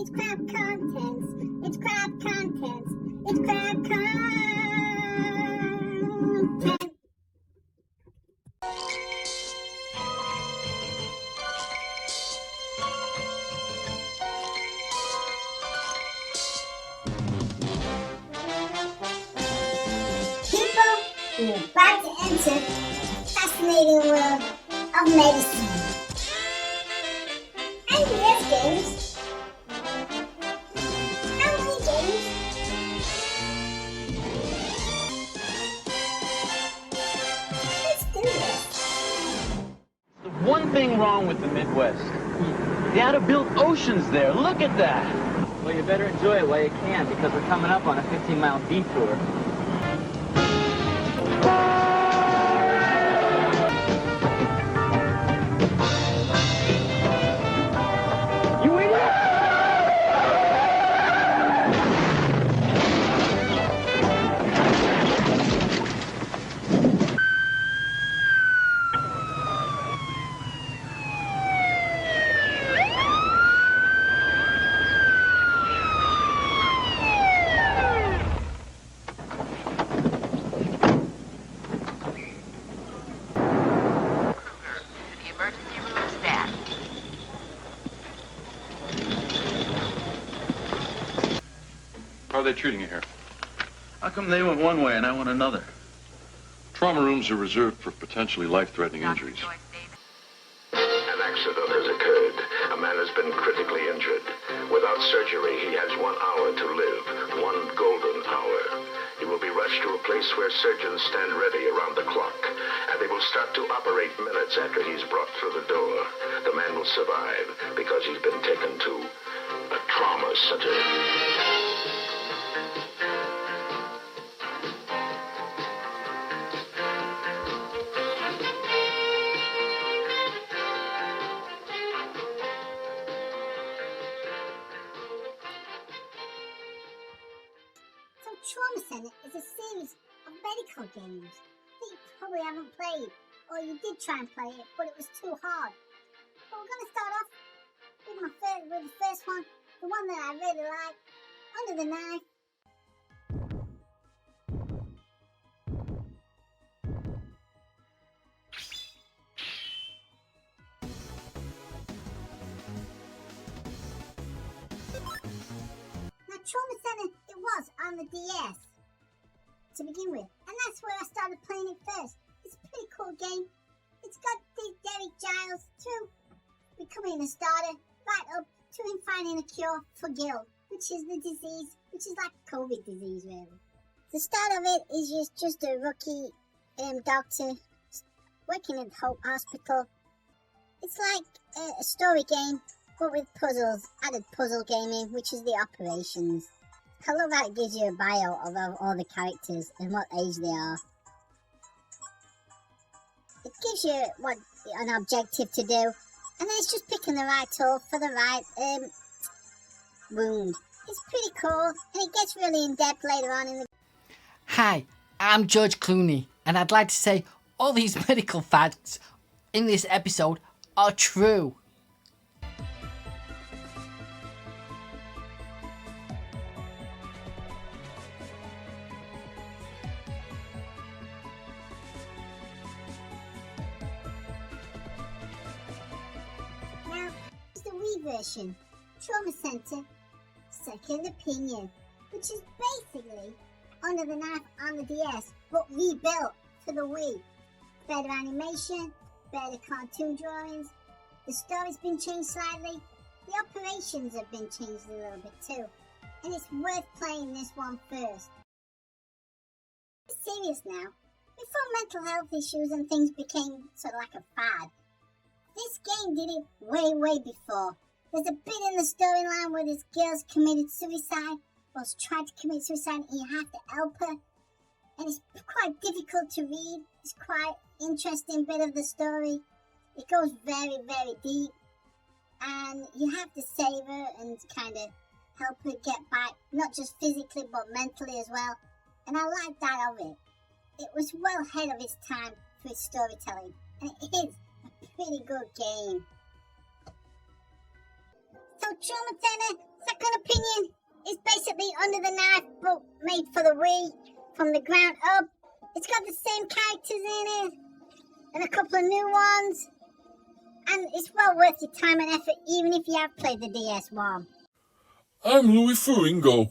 It's crap contents. It's crap contents. It's crap content. People who are about to enter the fascinating world of medicine. And yes, games. How many games? Let's do this. The one thing wrong with the Midwest. They had to build oceans there. Look at that. Well, you better enjoy it while you can, because we're coming up on a 15-mile detour. You idiot! The emergency room staff. How are they treating you here? How come they went one way and I went another? Trauma rooms are reserved for potentially life-threatening injuries. An accident has occurred. A man has been critically injured. Without surgery, he has 1 hour to live. 1 golden hour. He will be rushed to a place where surgeons stand ready around the clock. And they will start to operate minutes after he's brought through the door. The man will survive because he's been taken to a trauma center. So Trauma Center is a series of medical games that you probably haven't played, or you did try and play it, but it was too hard. But we're going to start off with the first one, the one that I really like, Under the Knife. Now, Trauma Center, it was on the DS to begin with, and that's where I started playing it first. It's a pretty cool game. It's got Derek Giles too, becoming a starter, right up to him finding a cure for guilt, which is the disease, which is like COVID disease, really. The start of it is just a rookie doctor working at Hope Hospital. It's like a story game, but with puzzles, added puzzle gaming, which is the operations. I love how it gives you a bio of all the characters and what age they are. It gives you an objective to do, and then it's just picking the right tool for the right wound. It's pretty cool, and it gets really in depth later on in the. Hi, I'm George Clooney, and I'd like to say all these medical facts in this episode are true. Now, it's the Wii version, Trauma Center, Second Opinion, which is basically Under the Knife on the DS, but rebuilt for the Wii. Better animation, better cartoon drawings, the story's been changed slightly, the operations have been changed a little bit too, and it's worth playing this one first. It's serious now. Before mental health issues and things became sort of like a fad, this game did it way before. There's a bit in the storyline where this girl's committed suicide, or tried to commit suicide, and you have to help her. And it's quite difficult to read. It's quite interesting bit of the story. It goes very deep. And you have to save her and kind of help her get back, not just physically, but mentally as well. And I like that of it. It was well ahead of its time for its storytelling. And it is a pretty good game. So Trauma Center, Under the Knife, but made for the Wii, from the ground up. It's got the same characters in it, and a couple of new ones. And it's well worth your time and effort, even if you have played the DS one. I'm Louis Furingo,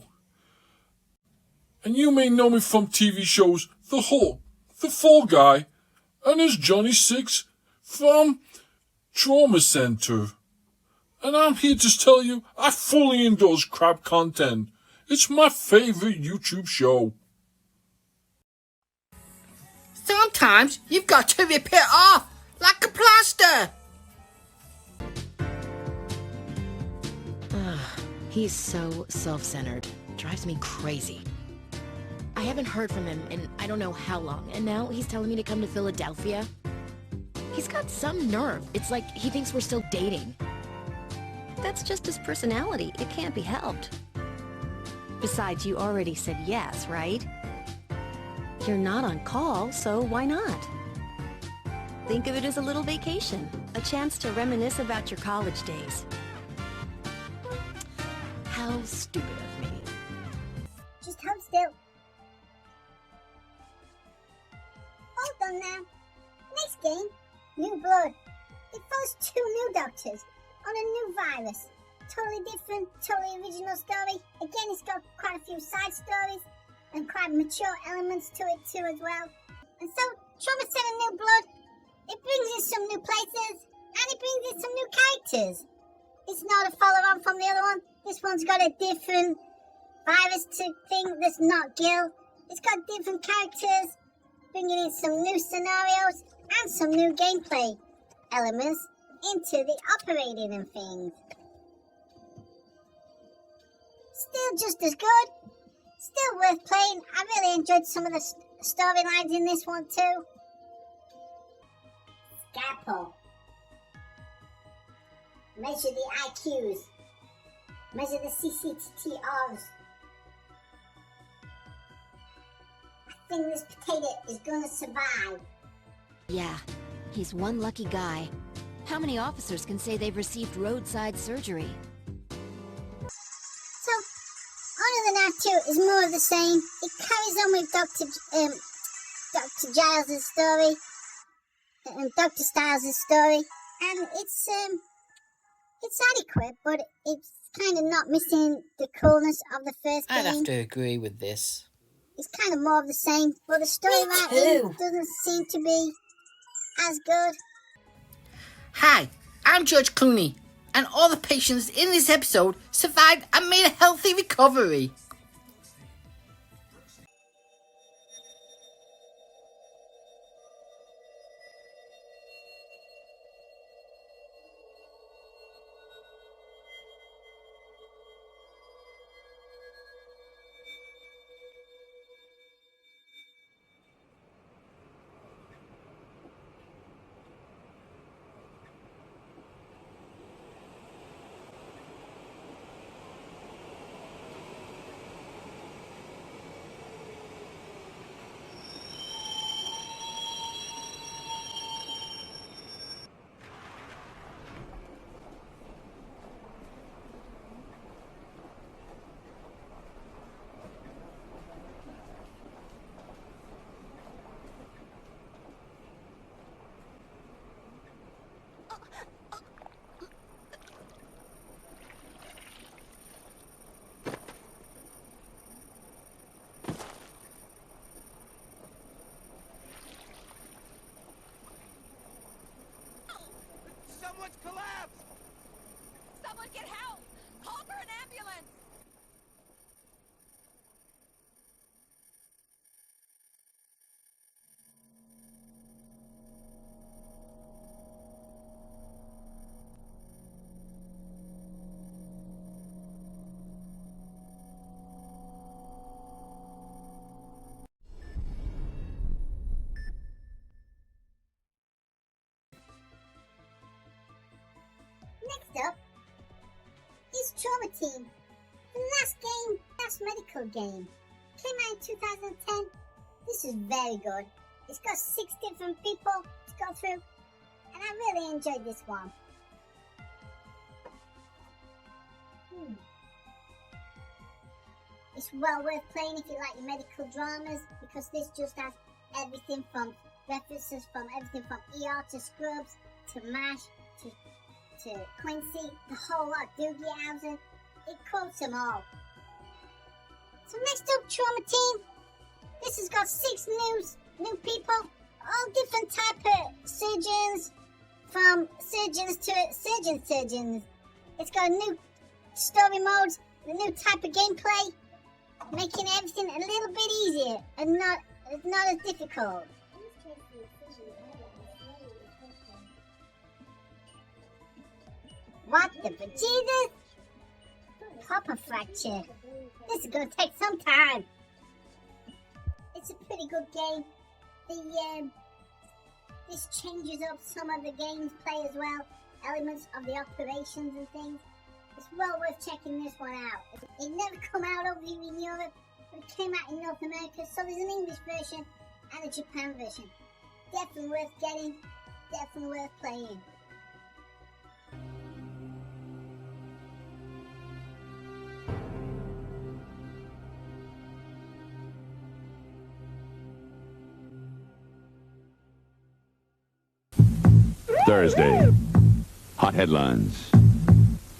and you may know me from TV shows The Hulk, The Fall Guy, and as Johnny Six from Trauma Center. And I'm here to tell you I fully endorse crap content. It's my favorite YouTube show. Sometimes you've got to rip it off like a plaster. He's so self-centered. Drives me crazy. I haven't heard from him in I don't know how long, and now he's telling me to come to Philadelphia. He's got some nerve. It's like he thinks we're still dating. That's just his personality. It can't be helped. Besides, you already said yes, right? You're not on call, so why not? Think of it as a little vacation. A chance to reminisce about your college days. How stupid of me. Just hold still. Hold on now. Next game, New Blood. It follows two new doctors on a new virus. Totally different, totally original story. Again, it's got quite a few side stories and quite mature elements to it too as well. And so, Trauma Center New Blood, it brings in some new places and it brings in some new characters. It's not a follow-on from the other one. This one's got a different virus thing that's not Gil. It's got different characters, bringing in some new scenarios and some new gameplay elements into the operating and things. Still just as good. Still worth playing. I really enjoyed some of the storylines in this one too. Scalpel. Measure the IQs. Measure the CCTRs. I think this potato is gonna survive. Yeah, he's one lucky guy. How many officers can say they've received roadside surgery? So, Under the Knife 2 is more of the same. It carries on with Dr. Giles' story and Dr. Styles' story, and it's adequate, but it's kind of not missing the coolness of the first game. I'd have to agree with this. It's kind of more of the same, but the story writing doesn't seem to be as good. Hi, I'm Judge Clooney, and all the patients in this episode survived and made a healthy recovery. Someone's collapsed! Someone get help! Call for an ambulance! Next up is Trauma Team. The last medical game, came out in 2010. This is very good. It's got 6 different people to go through, and I really enjoyed this one. It's well worth playing if you like your medical dramas, because this just has everything from references from everything from ER to Scrubs to MASH to Quincy, the whole lot, Doogie Howser. It quotes them all. So next up, Trauma Team. This has got 6 new people, all different type of surgeons, from surgeons to surgeons. It's got a new story modes, a new type of gameplay, making everything a little bit easier and not as difficult. What the bejesus? Proper fracture. This is gonna take some time. It's a pretty good game. This changes up some of the game's play as well, elements of the operations and things. It's well worth checking this one out. It never come out over here in Europe, but it came out in North America, so there's an English version and a Japan version. Definitely worth getting, definitely worth playing. Thursday. Hot headlines.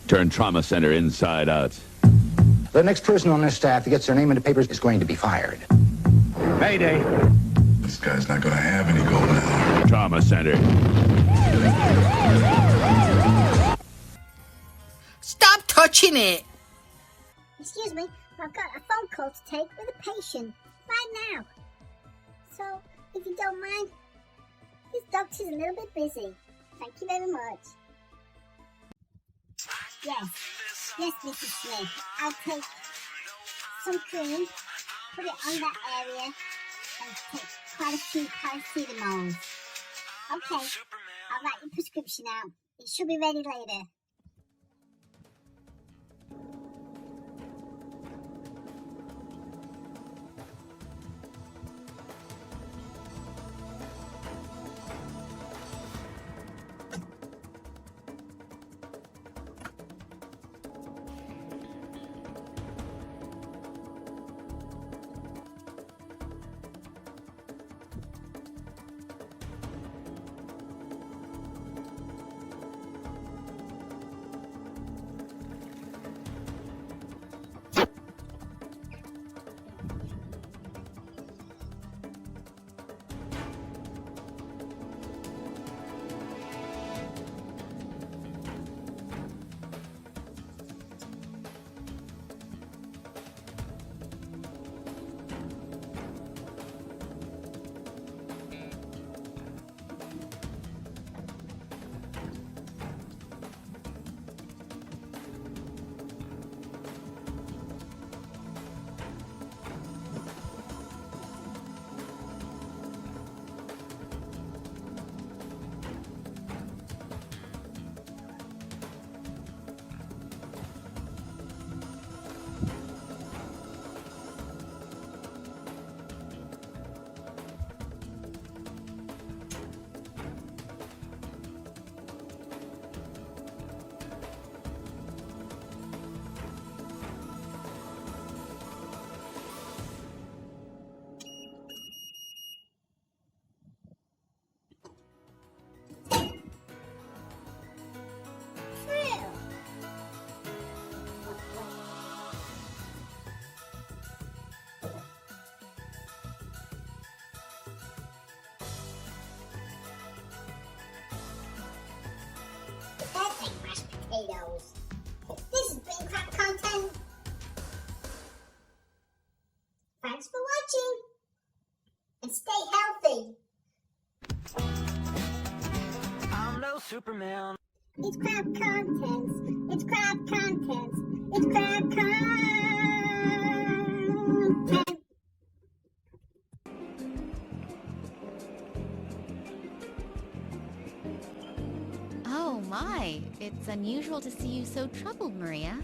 Turn trauma center inside out. The next person on this staff that gets their name in the papers is going to be fired. Mayday. This guy's not going to have any gold now. Trauma center. Stop touching it! Excuse me, I've got a phone call to take with a patient right now. So, if you don't mind, this doctor's a little bit busy. Thank you very much. Yes, Mrs. Smith. I'll take some cream, put it on that area, and take quite a few paracetamols. Okay, I'll write your prescription out. It should be ready later. Potatoes. This has been crap content. Thanks for watching and stay healthy. I'm no Superman. It's crap contents. It's crap contents. It's crap content. Oh my, it's unusual to see you so troubled, Maria.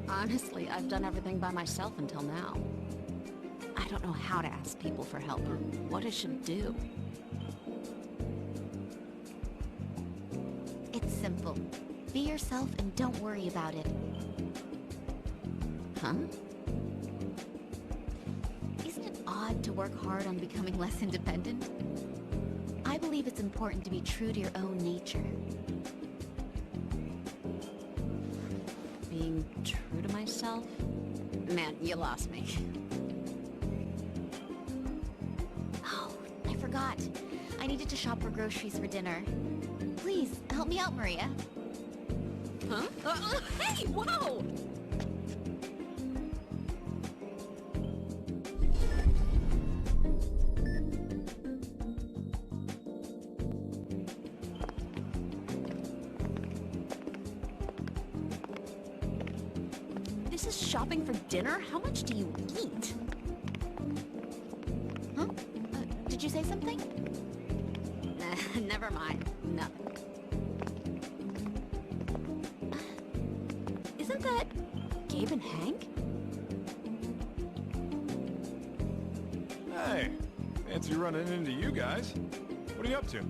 Honestly, I've done everything by myself until now. I don't know how to ask people for help or what I should do. It's simple. Be yourself and don't worry about it. Huh? Isn't it odd to work hard on becoming less independent? I believe it's important to be true to your own nature. Being true to myself? Man, you lost me. Oh, I forgot. I needed to shop for groceries for dinner. Please, help me out, Maria. Huh? Hey, whoa! This is shopping for dinner? How much do you eat? Huh? Did you say something? Never mind. Nothing. Isn't that Gabe and Hank? Hey, fancy running into you guys. What are you up to?